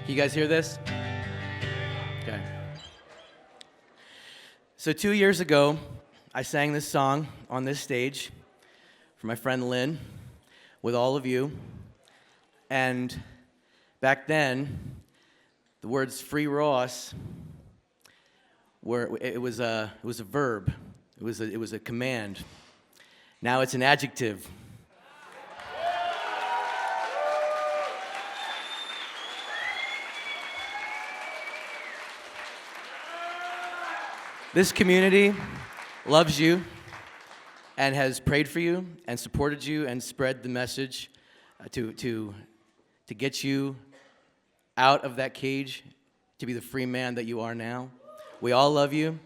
Can you guys hear this? Okay. So 2 years ago, I sang this song on this stage for my friend Lynn with all of you. And back then, the words "free Ross" it was a verb. It was a command. Now it's an adjective. This community loves you and has prayed for you and supported you and spread the message to get you out of that cage to be the free man that you are now. We all love you,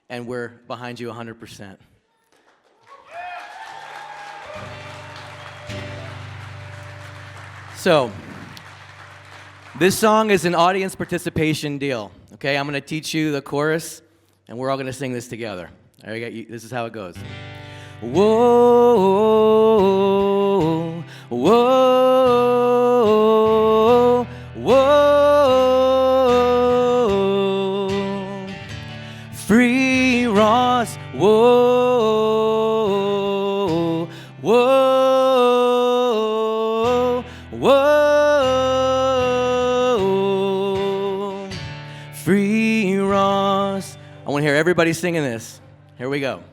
and we're behind you 100%. So, this song is an audience participation deal. Okay, I'm going to teach you the chorus, and we're all going to sing this together. All right, this is how it goes. Whoa, whoa, whoa, free Ross, whoa, whoa, whoa, free Ross. I want to hear everybody singing this. Here we go.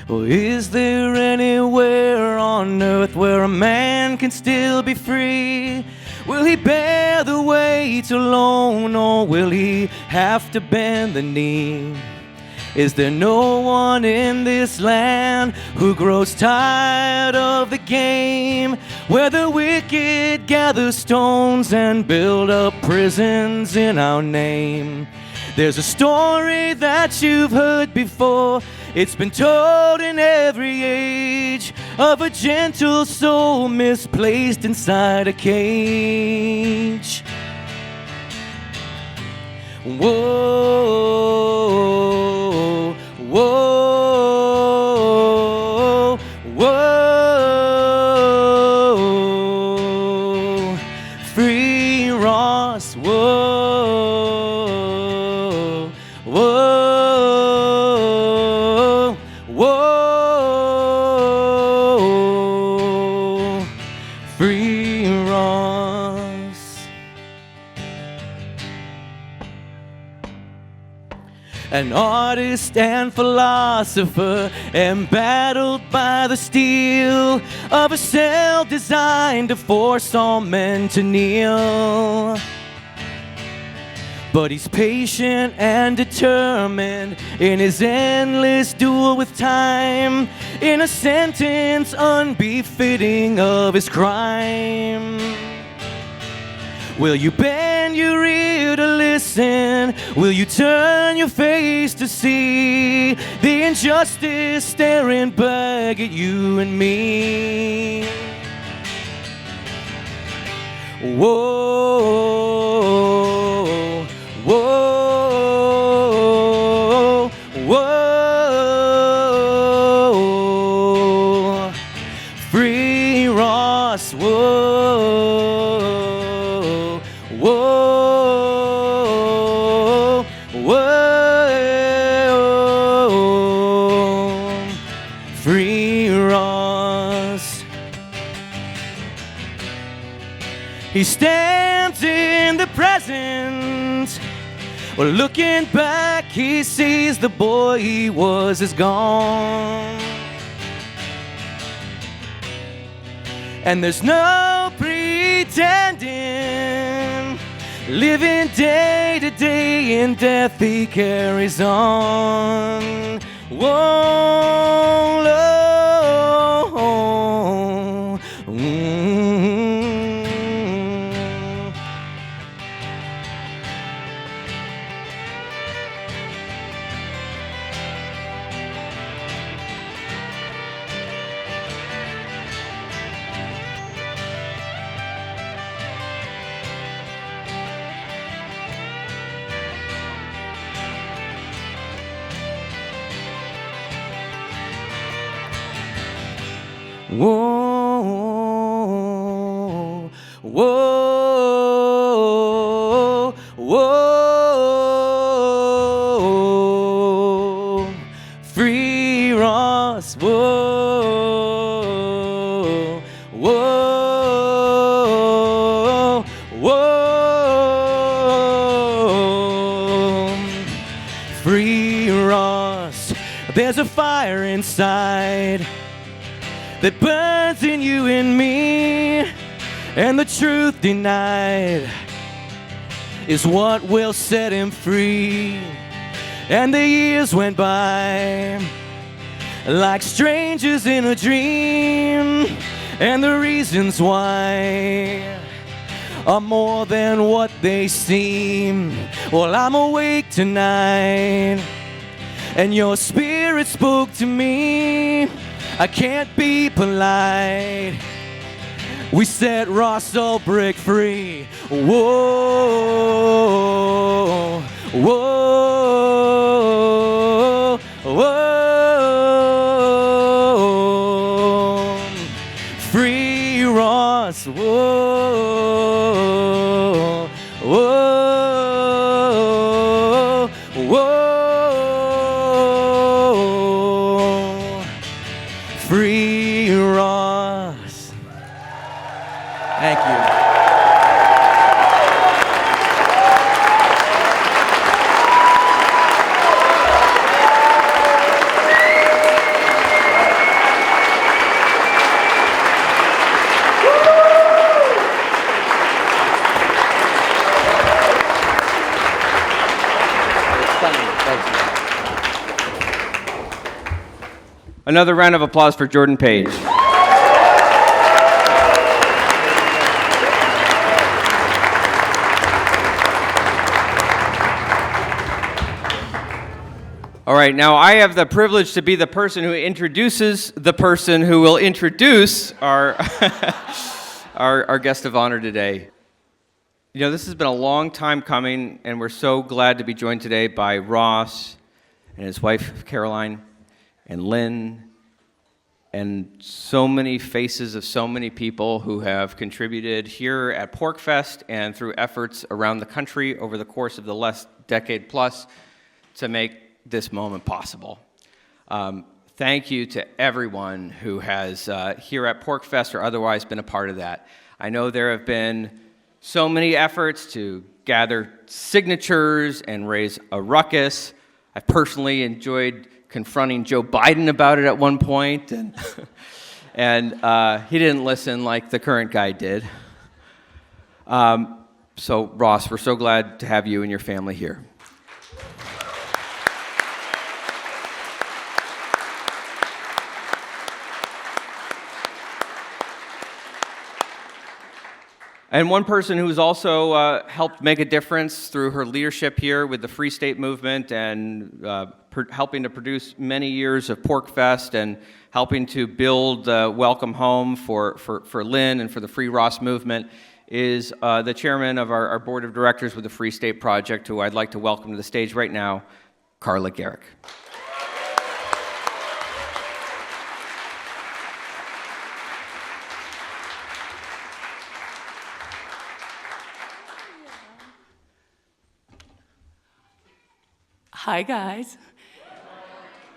Well, is there anywhere on earth where a man can still be free? Will he bear the weight alone, or will he have to bend the knee? Is there no one in this land who grows tired of the game, where the wicked gather stones and build up prisons in our name? There's a story that you've heard before. It's been told in every age of a gentle soul misplaced inside a cage. Whoa, whoa, whoa, free Ross, whoa, whoa, whoa, free Ross. An artist and philosopher, embattled by the steel of a cell designed to force all men to kneel. But he's patient and determined in his endless duel with time, in a sentence unbefitting of his crime. Will you bend your ear to listen? Will you turn your face to see the injustice staring back at you and me? Whoa, whoa, whoa, free Ross, whoa, whoa, whoa, free Ross. He stands in the present. Well, looking back, he sees the boy he was is gone. And there's no pretending, living day to day in death he carries on. Whoa, Lord, Whoa, whoa, whoa, free Ross, whoa, whoa, whoa, free Ross. There's a fire inside that burns in you and me, and the truth denied is what will set him free. And the years went by like strangers in a dream, and the reasons why are more than what they seem. Well, I'm awake tonight, and your spirit spoke to me. I can't be polite. We set Ross Ulbricht free. Whoa, whoa, whoa, free Ross. Whoa, whoa, whoa. Free Ross. Thank you. Another round of applause for Jordan Page. All right, now I have the privilege to be the person who introduces the person who will introduce our, our guest of honor today. You know, this has been a long time coming, and we're so glad to be joined today by Ross and his wife, Caroline, and Lynn, and so many faces of so many people who have contributed here at PorcFest and through efforts around the country over the course of the last decade plus to make this moment possible. Thank you to everyone who has here at PorcFest or otherwise been a part of that. I know there have been so many efforts to gather signatures and raise a ruckus. I personally enjoyed confronting Joe Biden about it at one point, and, he didn't listen like the current guy did. So Ross, we're so glad to have you and your family here. And one person who's also helped make a difference through her leadership here with the Free State Movement and helping to produce many years of PorcFest and helping to build Welcome Home for Lynn and for the Free Ross movement is the chairman of our board of directors with the Free State Project, who I'd like to welcome to the stage right now, Carla Garrick. Hi, guys.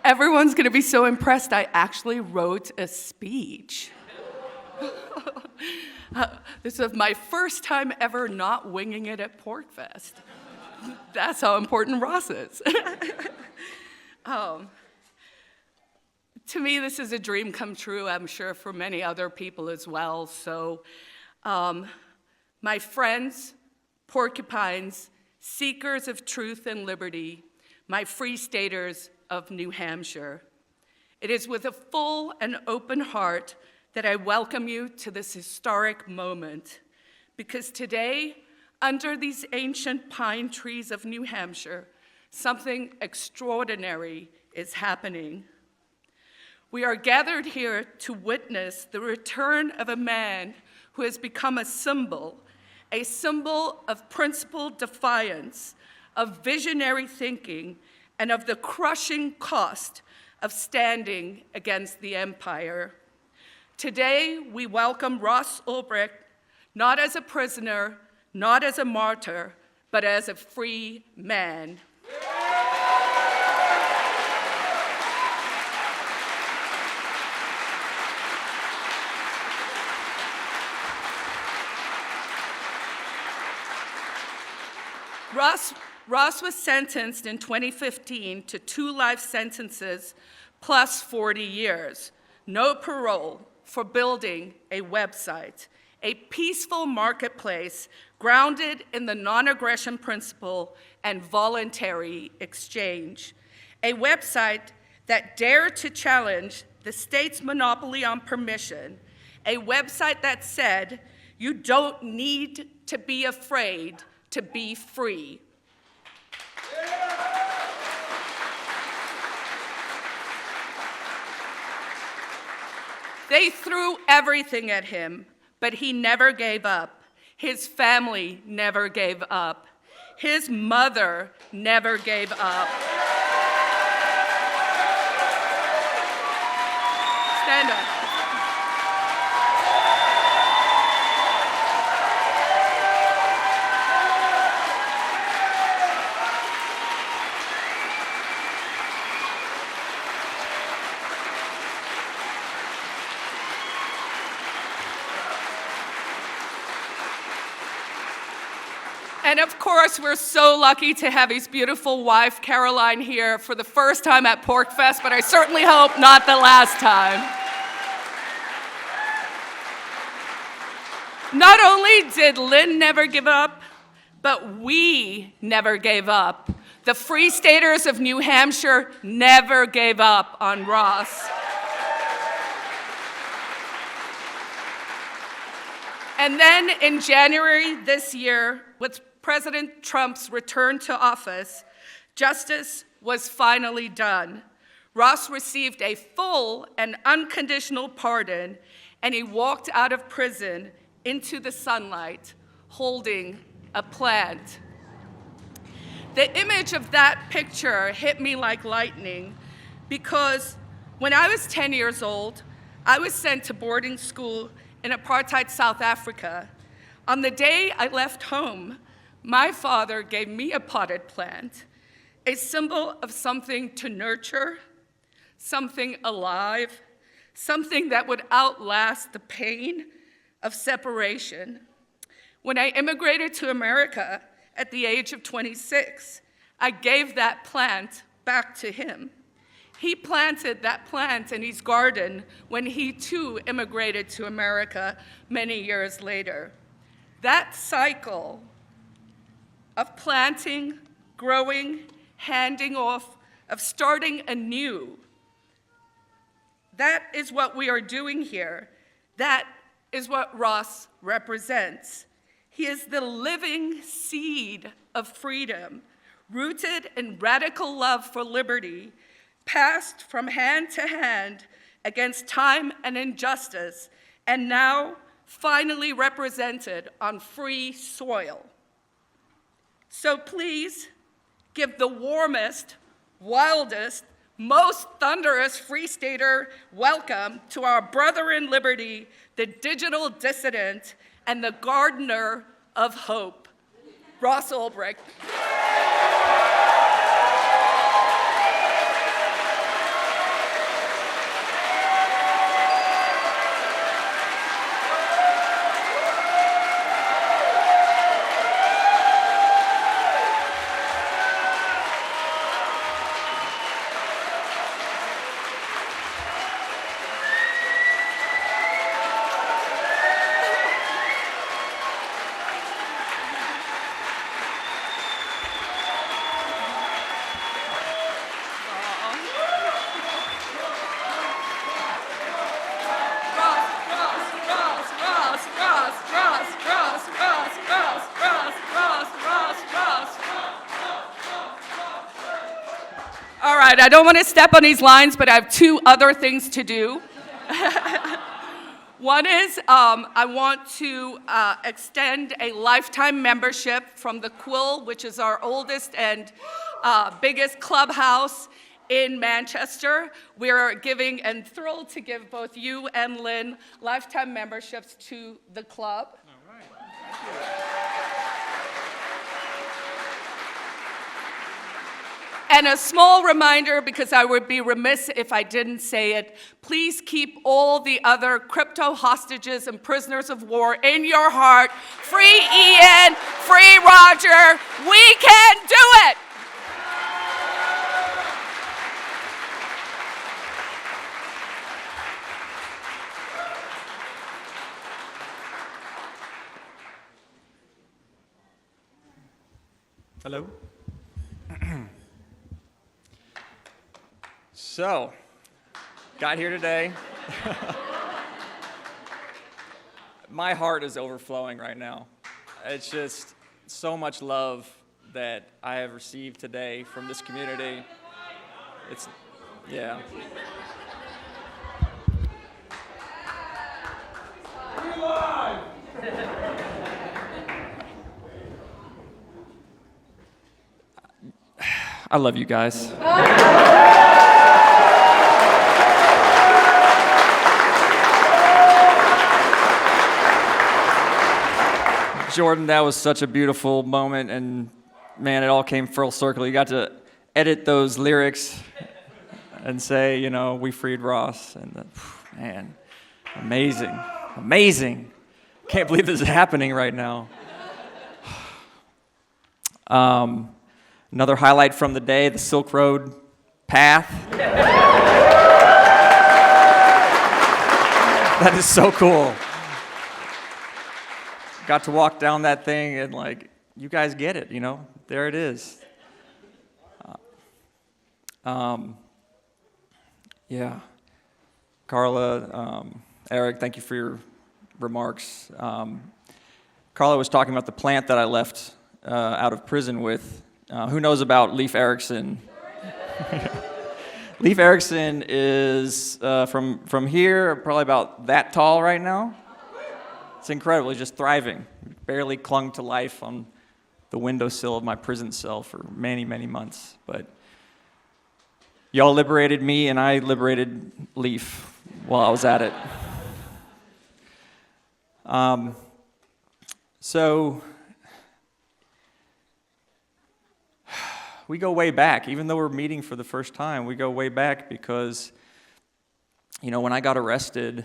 Everyone's going to be so impressed I actually wrote a speech. This is my first time ever not winging it at PorcFest. That's how important Ross is. To me, this is a dream come true, I'm sure for many other people as well. So, my friends, porcupines, seekers of truth and liberty, my Free Staters of New Hampshire. It is with a full and open heart that I welcome you to this historic moment, because today, under these ancient pine trees of New Hampshire, something extraordinary is happening. We are gathered here to witness the return of a man who has become a symbol of principled defiance, of visionary thinking, and of the crushing cost of standing against the empire. Today, we welcome Ross Ulbricht, not as a prisoner, not as a martyr, but as a free man. Ross was sentenced in 2015 to 2 life sentences plus 40 years, no parole, for building a website, a peaceful marketplace grounded in the non-aggression principle and voluntary exchange, a website that dared to challenge the state's monopoly on permission, a website that said, you don't need to be afraid to be free. They threw everything at him, but he never gave up. His family never gave up. His mother never gave up. Stand up. And of course, we're so lucky to have his beautiful wife, Caroline, here for the first time at PorcFest, but I certainly hope not the last time. Not only did Lynn never give up, but we never gave up. The Free Staters of New Hampshire never gave up on Ross. And then in January this year, with President Trump's return to office, justice was finally done. Ross received a full and unconditional pardon, and he walked out of prison into the sunlight, holding a plant. The image of that picture hit me like lightning because when I was 10 years old, I was sent to boarding school in apartheid South Africa. On the day I left home, my father gave me a potted plant, a symbol of something to nurture, something alive, something that would outlast the pain of separation. When I immigrated to America at the age of 26, I gave that plant back to him. He planted that plant in his garden when he too immigrated to America many years later. That cycle of planting, growing, handing off, of starting anew, that is what we are doing here. That is what Ross represents. He is the living seed of freedom, rooted in radical love for liberty, passed from hand to hand against time and injustice, and now finally represented on free soil. So please give the warmest, wildest, most thunderous Free Stater welcome to our brother in liberty, the digital dissident, and the gardener of hope, Ross Ulbricht. All right, I don't want to step on these lines, but I have 2 other things to do. One is I want to extend a lifetime membership from the Quill, which is our oldest and biggest clubhouse, in Manchester. We're giving and thrilled to give both you and Lynn lifetime memberships to the club. All right. Thank you. And a small reminder, because I would be remiss if I didn't say it, please keep all the other crypto hostages and prisoners of war in your heart. Free Ian, free Roger, we can do it! Hello. So, got here today. My heart is overflowing right now. It's just so much love that I have received today from this community. It's, yeah. I love you guys. Jordan, that was such a beautiful moment, and man, it all came full circle. You got to edit those lyrics and say, you know, we freed Ross, and man, amazing, amazing. Can't believe this is happening right now. Another highlight from the day, the Silk Road path. That is so cool. Got to walk down that thing and like, you guys get it, you know, there it is. Yeah. Carla, Eric, thank you for your remarks. Carla was talking about the plant that I left out of prison with. Who knows about Leif Erikson? Leif Erikson is from here, probably about that tall right now. It's incredible. He's just thriving. Barely clung to life on the windowsill of my prison cell for many, many months. But y'all liberated me, and I liberated Leif while I was at it. So we go way back. Even though we're meeting for the first time, we go way back because, you know, when I got arrested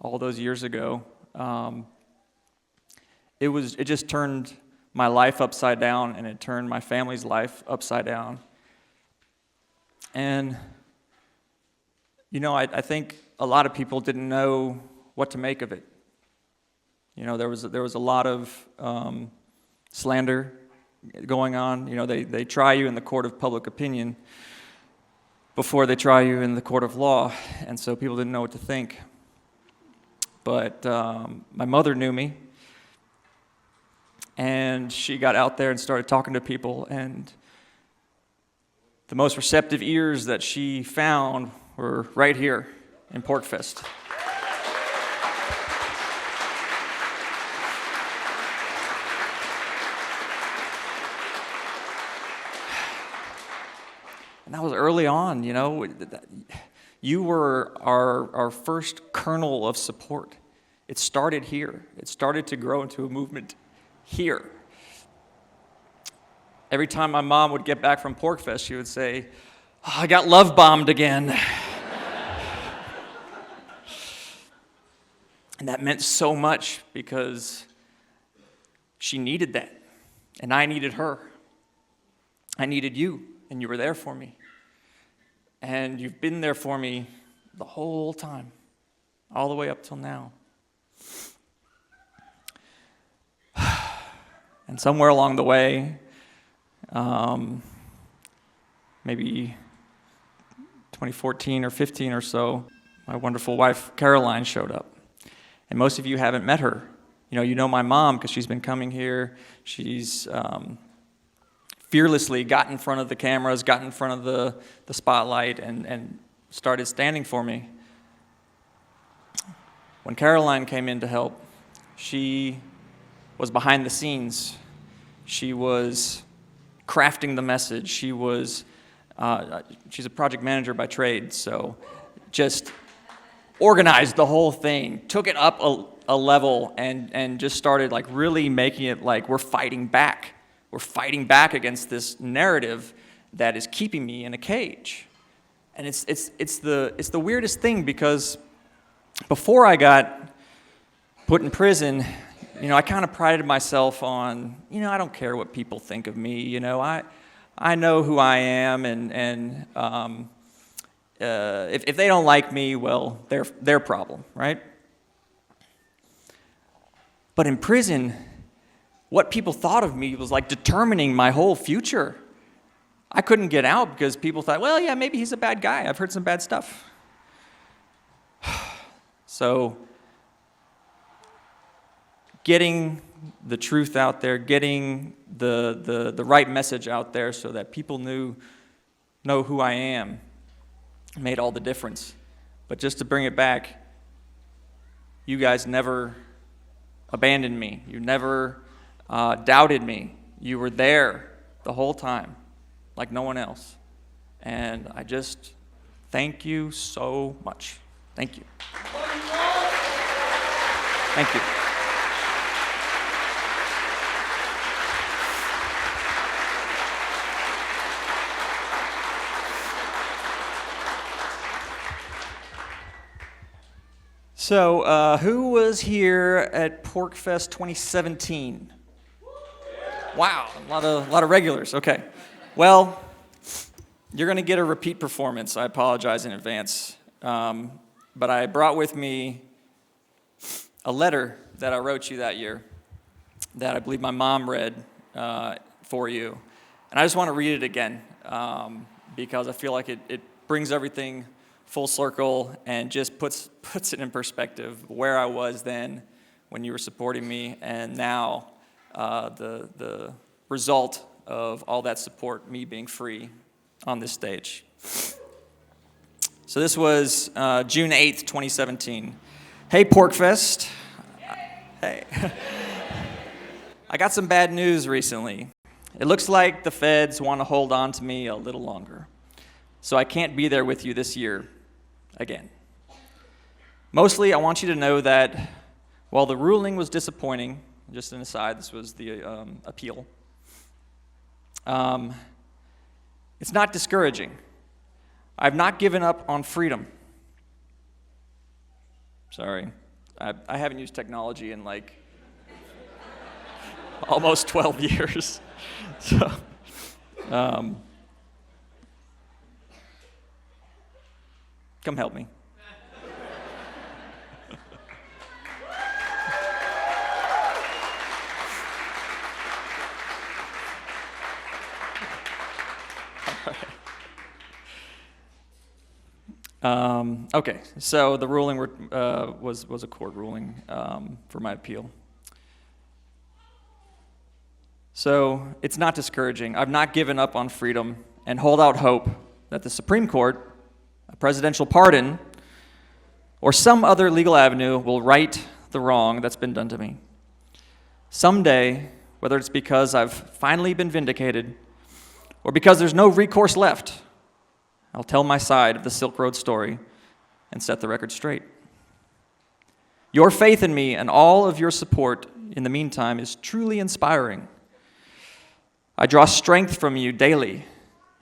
all those years ago, it just turned my life upside down, and it turned my family's life upside down. And, you know, I think a lot of people didn't know what to make of it. You know, there was a lot of slander going on. You know, they try you in the court of public opinion before they try you in the court of law, and so people didn't know what to think. But my mother knew me, and she got out there and started talking to people, and the most receptive ears that she found were right here in PorcFest. And that was early on, you know. You were our first kernel of support. It started here. It started to grow into a movement here. Every time my mom would get back from PorcFest, she would say, "Oh, I got love bombed again." And that meant so much because she needed that, and I needed her. I needed you, and you were there for me. And you've been there for me the whole time, all the way up till now. And somewhere along the way, maybe 2014 or 15 or so, my wonderful wife, Caroline, showed up. And most of you haven't met her. You know my mom because she's been coming here. She's fearlessly got in front of the cameras, got in front of the spotlight, and started standing for me. When Caroline came in to help, she was behind the scenes. She was crafting the message. She was She's a project manager by trade, so just organized the whole thing, took it up a level, and just started like really making it like we're fighting back. We're fighting back against this narrative that is keeping me in a cage. And it's the weirdest thing, because before I got put in prison, I kind of prided myself on, I don't care what people think of me. I know who I am, and if they don't like me, well, their problem, right? But in prison, what people thought of me was like determining my whole future. I couldn't get out because people thought, well, yeah, maybe he's a bad guy. I've heard some bad stuff. So getting the truth out there, getting the right message out there so that people know who I am made all the difference. But just to bring it back, you guys never abandoned me. You never doubted me. You were there the whole time, like no one else. And I just thank you so much. Thank you. Thank you. So, who was here at PorcFest 2017? Wow, a lot of regulars. Okay. Well, you're going to get a repeat performance. I apologize in advance. But I brought with me a letter that I wrote you that year that I believe my mom read for you. And I just want to read it again because I feel like it brings everything full circle and just puts it in perspective where I was then when you were supporting me, and now the result of all that support, me being free on this stage. So this was June 8th, 2017. Hey, PorcFest. Hey. I got some bad news recently. It looks like the feds want to hold on to me a little longer, so I can't be there with you this year again. Mostly, I want you to know that while the ruling was disappointing, just an aside, this was the appeal, it's not discouraging. I've not given up on freedom. Sorry, I haven't used technology in like almost 12 years. So, come help me. Okay, so the ruling was a court ruling for my appeal. So it's not discouraging. I've not given up on freedom and hold out hope that the Supreme Court, a presidential pardon, or some other legal avenue will right the wrong that's been done to me. Someday, whether it's because I've finally been vindicated or because there's no recourse left, I'll tell my side of the Silk Road story and set the record straight. Your faith in me and all of your support in the meantime is truly inspiring. I draw strength from you daily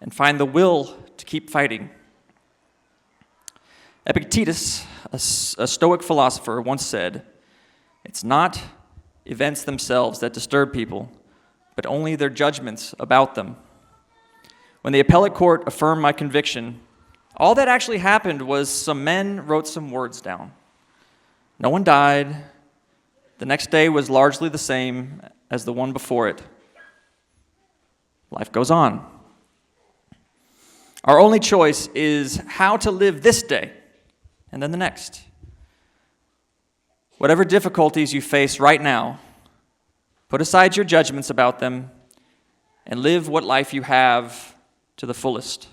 and find the will to keep fighting. Epictetus, a Stoic philosopher, once said, "It's not events themselves that disturb people, but only their judgments about them." When the appellate court affirmed my conviction, all that actually happened was some men wrote some words down. No one died. The next day was largely the same as the one before it. Life goes on. Our only choice is how to live this day and then the next. Whatever difficulties you face right now, put aside your judgments about them and live what life you have to the fullest.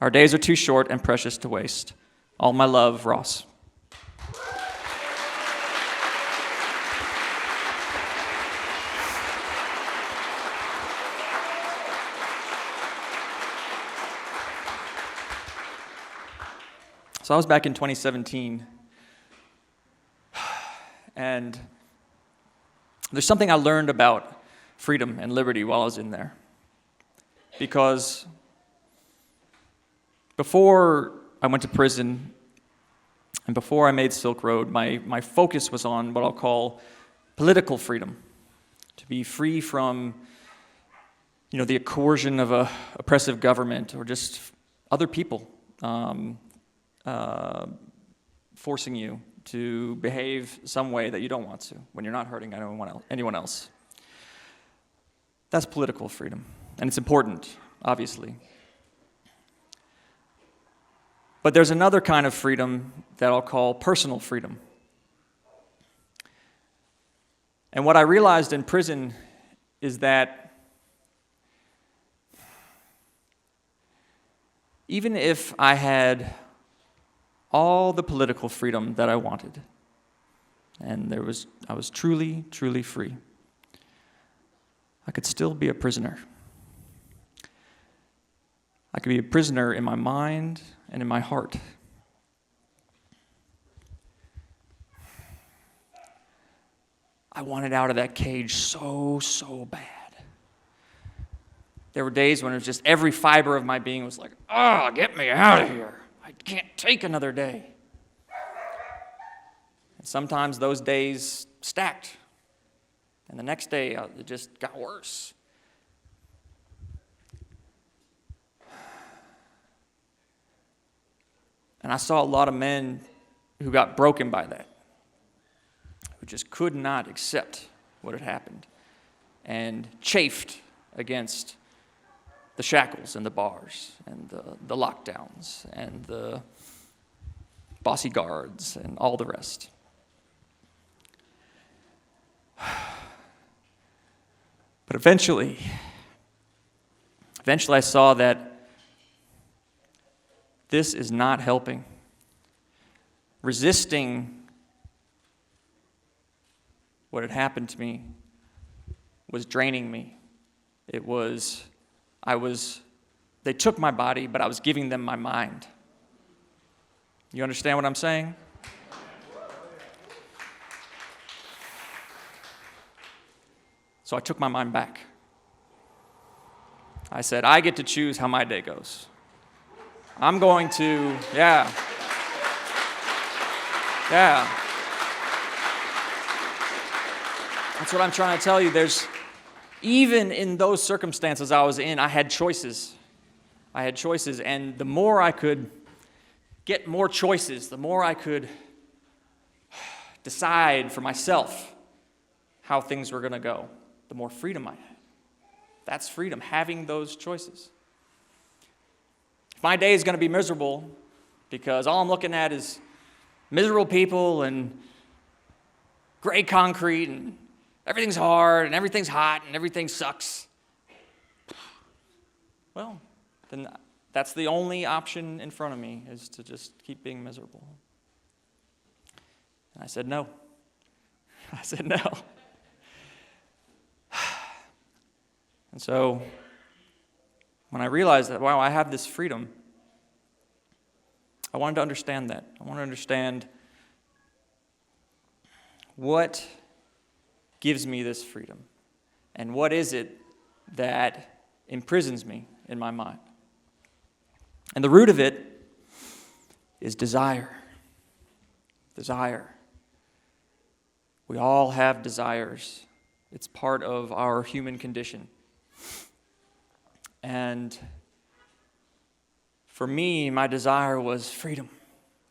Our days are too short and precious to waste. All my love, Ross. So I was back in 2017, and there's something I learned about freedom and liberty while I was in there. Because before I went to prison and before I made Silk Road, my focus was on what I'll call political freedom, to be free from the coercion of a oppressive government or just other people forcing you to behave some way that you don't want to when you're not hurting anyone else. That's political freedom, and it's important, obviously. But there's another kind of freedom that I'll call personal freedom. And what I realized in prison is that even if I had all the political freedom that I wanted, and I was truly, truly free, I could still be a prisoner. I could be a prisoner in my mind and in my heart. I wanted out of that cage so bad. There were days when it was just every fiber of my being was like, oh, get me out of here. I can't take another day. And sometimes those days stacked. And the next day, it just got worse. And I saw a lot of men who got broken by that, who just could not accept what had happened and chafed against the shackles and the bars and the lockdowns and the bossy guards and all the rest. But eventually I saw that this is not helping. Resisting what had happened to me was draining me. They took my body, but I was giving them my mind. You understand what I'm saying? So I took my mind back. I said, I get to choose how my day goes. I'm going to, yeah. That's what I'm trying to tell you. Even in those circumstances I was in, I had choices. And the more I could get more choices, the more I could decide for myself how things were going to go, the more freedom I had. That's freedom, having those choices. If my day is going to be miserable because all I'm looking at is miserable people and gray concrete and everything's hard and everything's hot and everything sucks, well, then that's the only option in front of me, is to just keep being miserable. And I said no. And so when I realized that, wow, I have this freedom, I wanted to understand that. I want to understand what gives me this freedom, and what is it that imprisons me in my mind. And the root of it is desire. Desire. We all have desires. It's part of our human condition. And for me, my desire was freedom,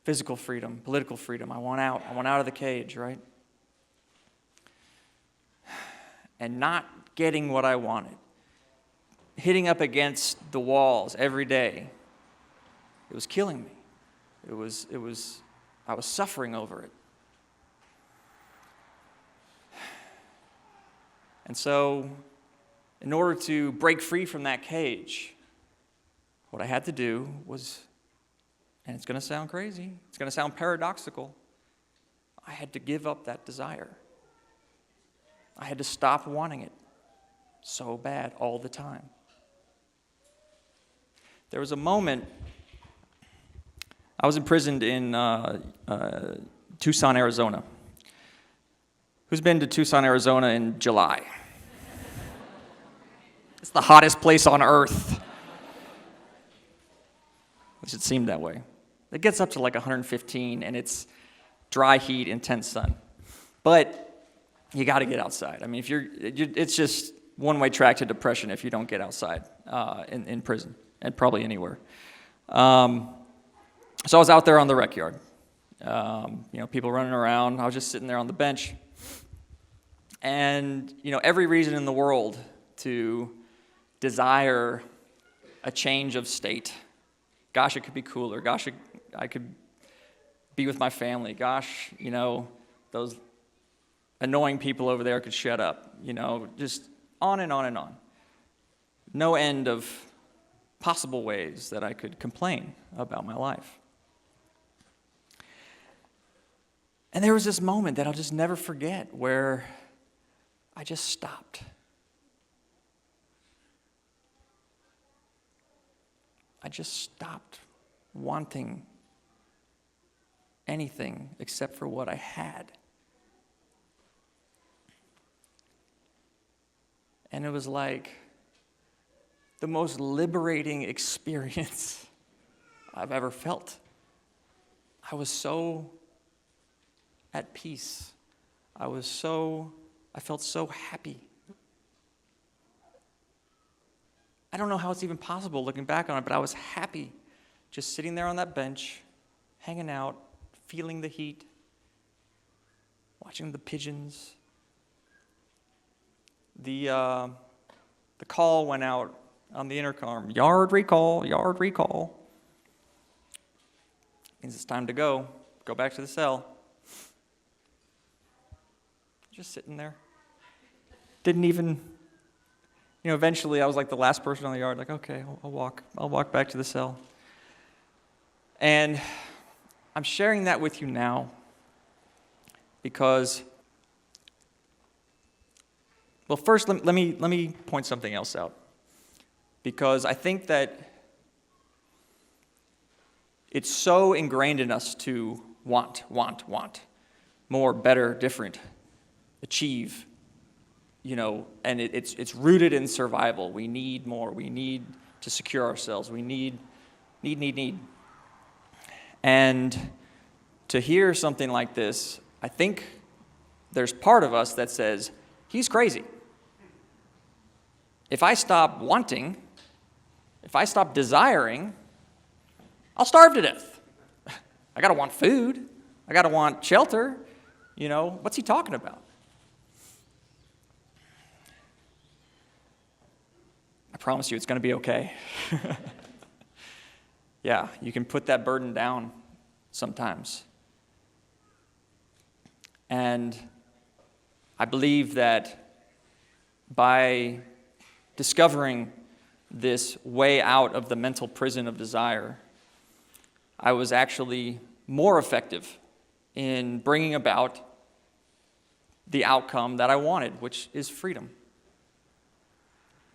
physical freedom, political freedom. I want out of the cage, right? And not getting what I wanted, hitting up against the walls every day, it was killing me. I was suffering over it. And so, in order to break free from that cage, what I had to do was, and it's going to sound crazy, it's going to sound paradoxical, I had to give up that desire. I had to stop wanting it so bad all the time. There was a moment I was imprisoned in Tucson, Arizona. Who's been to Tucson, Arizona in July? It's the hottest place on earth. At least it seemed that way. It gets up to like 115, and it's dry heat, intense sun. But you got to get outside. I mean, it's just one-way track to depression if you don't get outside in prison, and probably anywhere. So I was out there on the rec yard. People running around. I was just sitting there on the bench. And, every reason in the world to desire a change of state. Gosh, it could be cooler. Gosh, I could be with my family. Gosh, those annoying people over there could shut up. Just on and on and on. No end of possible ways that I could complain about my life. And there was this moment that I'll just never forget where I just stopped. I just stopped wanting anything except for what I had. And it was like the most liberating experience I've ever felt. I was so at peace. I felt so happy. I don't know how it's even possible looking back on it, but I was happy just sitting there on that bench, hanging out, feeling the heat, watching the pigeons. The call went out on the intercom, yard recall, yard recall. Means it's time to go back to the cell. Just sitting there. Didn't even, eventually I was like the last person on the yard, like, okay, I'll walk back to the cell. And I'm sharing that with you now because, well, first let me point something else out. Because I think that it's so ingrained in us to want. More, better, different, achieve, and it's rooted in survival. We need more. We need to secure ourselves. We need. And to hear something like this, I think there's part of us that says, he's crazy. If I stop wanting, if I stop desiring, I'll starve to death. I got to want food. I got to want shelter. What's he talking about? I promise you it's going to be okay. Yeah, you can put that burden down sometimes. And I believe that by discovering this way out of the mental prison of desire, I was actually more effective in bringing about the outcome that I wanted, which is freedom.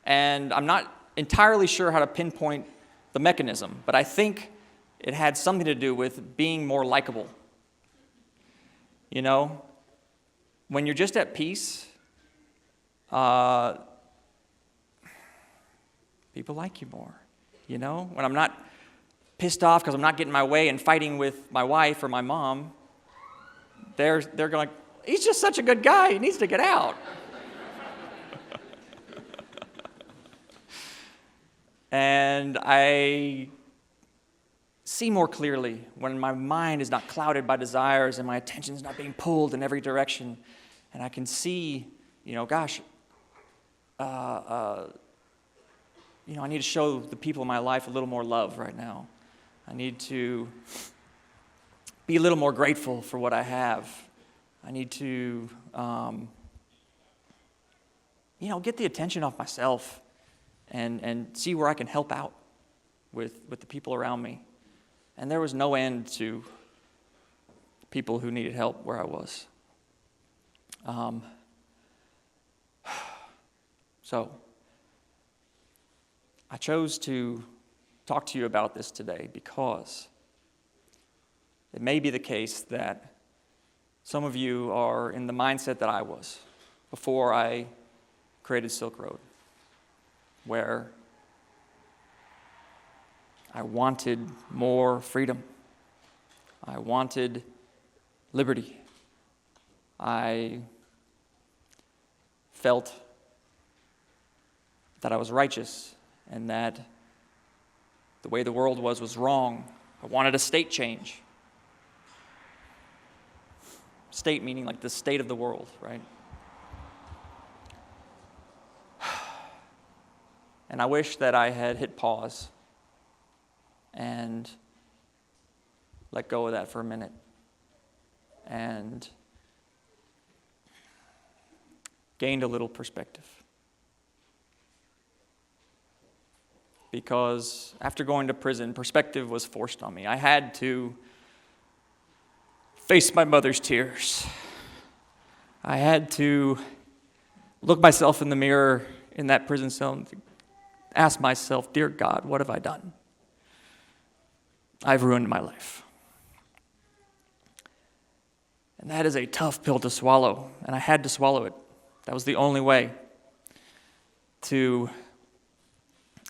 And I'm not entirely sure how to pinpoint the mechanism, but I think it had something to do with being more likable. When you're just at peace, people like you more. When I'm not pissed off because I'm not getting my way and fighting with my wife or my mom, they're going, he's just such a good guy, he needs to get out. And I see more clearly when my mind is not clouded by desires and my attention is not being pulled in every direction. And I can see, I need to show the people in my life a little more love right now. I need to be a little more grateful for what I have. I need to, get the attention off myself and see where I can help out with the people around me. And there was no end to people who needed help where I was. So I chose to talk to you about this today because it may be the case that some of you are in the mindset that I was before I created Silk Road, where I wanted more freedom. I wanted liberty. I felt that I was righteous and that the way the world was wrong. I wanted a state change. State meaning like the state of the world, right? And I wish that I had hit pause and let go of that for a minute and gained a little perspective. Because after going to prison, perspective was forced on me. I had to face my mother's tears. I had to look myself in the mirror in that prison cell and ask myself, dear God, what have I done? I've ruined my life. And that is a tough pill to swallow, and I had to swallow it. That was the only way to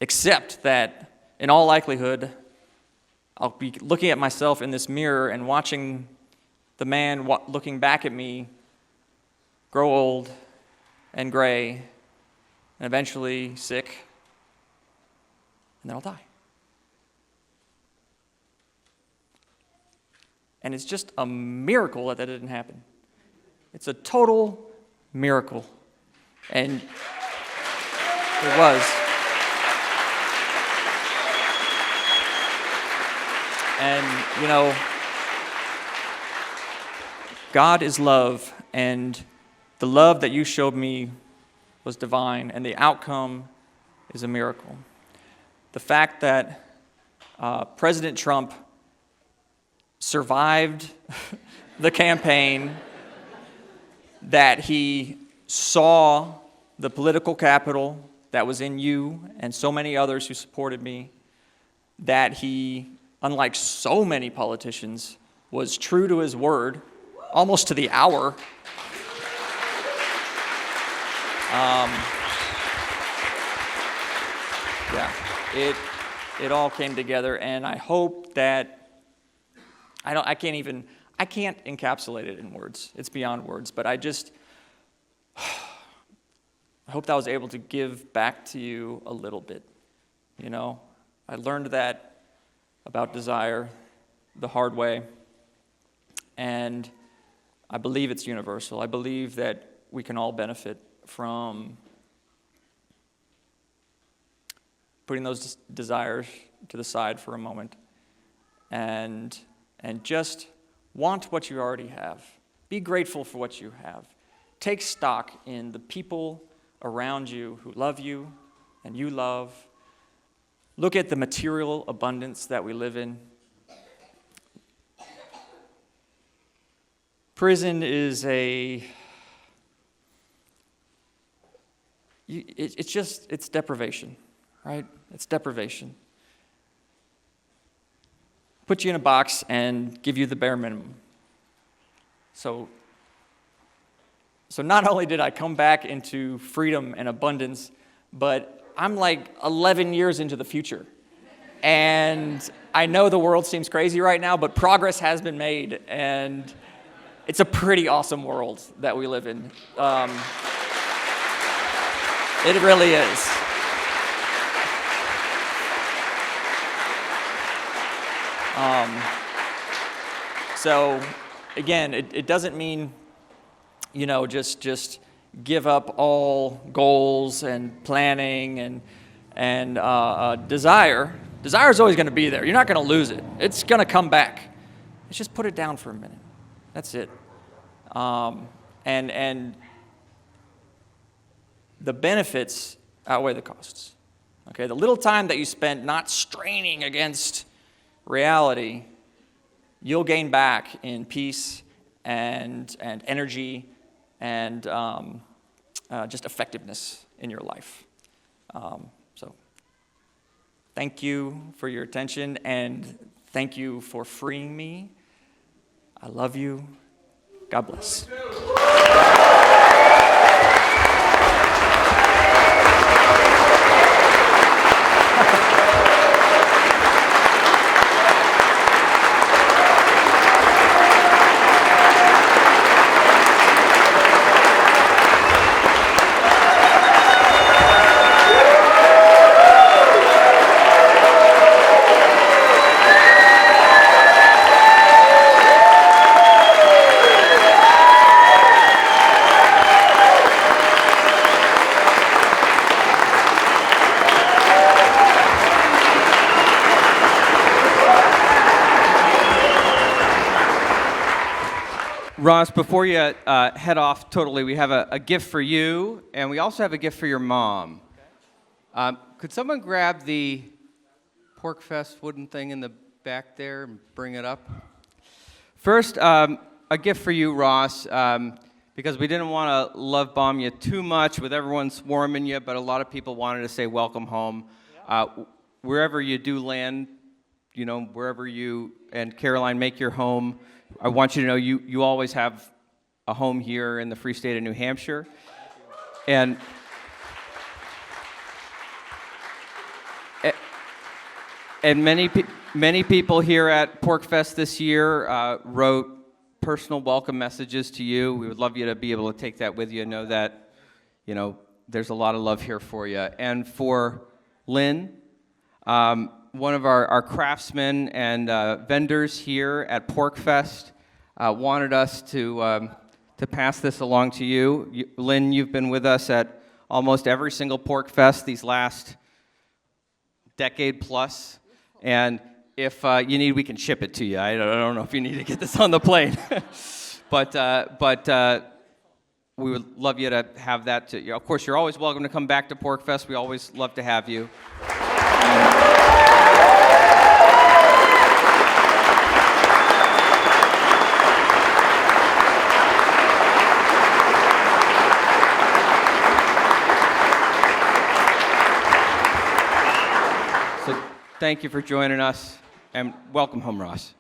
accept that, in all likelihood, I'll be looking at myself in this mirror and watching the man looking back at me grow old and gray and eventually sick, and then I'll die. And it's just a miracle that didn't happen. It's a total miracle. And it was. And, you know, God is love, and the love that you showed me was divine, and the outcome is a miracle. The fact that President Trump survived the campaign, that he saw the political capital that was in you and so many others who supported me, that he, unlike so many politicians, was true to his word, almost to the hour. It all came together, and I hope that I can't encapsulate it in words. It's beyond words, but I hope that I was able to give back to you a little bit. You know, I learned that about desire the hard way, and I believe it's universal. I believe that we can all benefit from putting those desires to the side for a moment and just want what you already have. Be grateful for what you have. Take stock in the people around you who love you and you love. Look at the material abundance that we live in. Prison is it's deprivation, right? It's deprivation. Put you in a box and give you the bare minimum. So not only did I come back into freedom and abundance, but I'm like 11 years into the future. And I know the world seems crazy right now, but progress has been made, and it's a pretty awesome world that we live in. It really is. So again, it doesn't mean, you know, just give up all goals and planning and desire. Desire is always going to be there. You're not going to lose it. It's going to come back. Let's just put it down for a minute. That's it. And the benefits outweigh the costs. Okay, the little time that you spent not straining against reality, you'll gain back in peace and energy and just effectiveness in your life. So thank you for your attention, and thank you for freeing me I love you. God bless. Ross, before you head off totally, we have a gift for you, and we also have a gift for your mom. Could someone grab the PorcFest wooden thing in the back there and bring it up? First, a gift for you, Ross, because we didn't want to love bomb you too much with everyone swarming you, but a lot of people wanted to say welcome home. Wherever you do land, you know, wherever you and Caroline make your home, I want you to know you always have a home here in the free state of New Hampshire. And many people here at PorcFest this year wrote personal welcome messages to you. We would love you to be able to take that with you and know that, you know, there's a lot of love here for you. And for Lynn, one of our craftsmen and vendors here at PorcFest wanted us to pass this along to you. Lynn, you've been with us at almost every single PorcFest these last decade plus, and if you need, we can ship it to you. I don't know if you need to get this on the plane, but we would love you to have that. Of course, you're always welcome to come back to PorcFest. We always love to have you. So thank you for joining us, and welcome home, Ross.